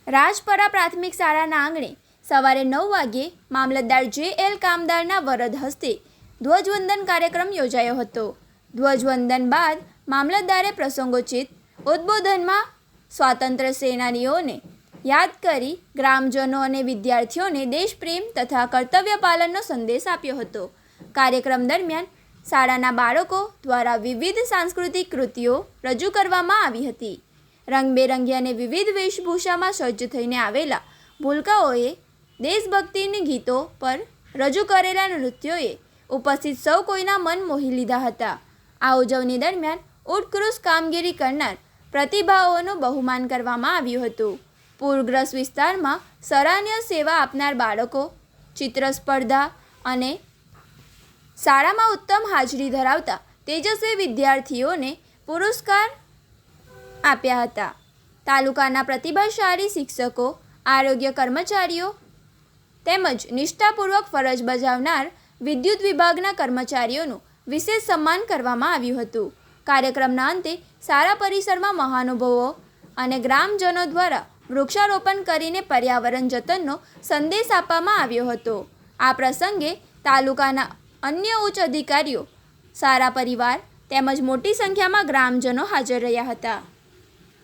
રાજપરા પ્રાથમિક શાળાના આંગણે સવારે 9 વાગ્યે મામલતદાર જે.એલ. કામદારના વરદ હસ્તે ધ્વજવંદન કાર્યક્રમ યોજાયો હતો. ધ્વજવંદન બાદ મામલતદારે પ્રસંગોચિત ઉદ્બોધનમાં સ્વાતંત્ર્ય સેનાનીઓને યાદ કરી ગ્રામજનો અને વિદ્યાર્થીઓને દેશપ્રેમ તથા કર્તવ્ય પાલનનો સંદેશ આપ્યો હતો. કાર્યક્રમ દરમિયાન શાળાના બાળકો દ્વારા વિવિધ સાંસ્કૃતિક કૃતિઓ રજૂ કરવામાં આવી હતી. રંગબેરંગી અને વિવિધ વેશભૂષામાં સજ્જ થઈને આવેલા ભૂલકાઓએ દેશભક્તિની ગીતો પર રજૂ કરેલા નૃત્યોએ ઉપસ્થિત સૌ કોઈના મન મોહી લીધા હતા. આ ઉજવણી દરમિયાન ઉત્કૃષ્ટ કામગીરી કરનાર પ્રતિભાઓનું બહુમાન કરવામાં આવ્યું હતું. પૂરગ્રસ્ત વિસ્તારમાં સરાહનીય સેવા આપનાર બાળકો, ચિત્ર સ્પર્ધા અને શાળામાં ઉત્તમ હાજરી ધરાવતા તેજસ્વી વિદ્યાર્થીઓને પુરસ્કાર આપ્યા હતા. તાલુકાના પ્રતિભાશાળી શિક્ષકો, આરોગ્ય કર્મચારીઓ તેમજ નિષ્ઠાપૂર્વક ફરજ બજાવનાર વિદ્યુત વિભાગના કર્મચારીઓનું વિશેષ સન્માન કરવામાં આવ્યું હતું. કાર્યક્રમના અંતે શાળા પરિસરમાં મહાનુભાવો અને ગ્રામજનો દ્વારા વૃક્ષારોપણ કરીને પર્યાવરણ જતનનો સંદેશ આપવામાં આવ્યો હતો. આ પ્રસંગે તાલુકાના અન્ય ઉચ્ચ અધિકારીઓ, શાળા પરિવાર તેમજ મોટી સંખ્યામાં ગ્રામજનો હાજર રહ્યા હતા.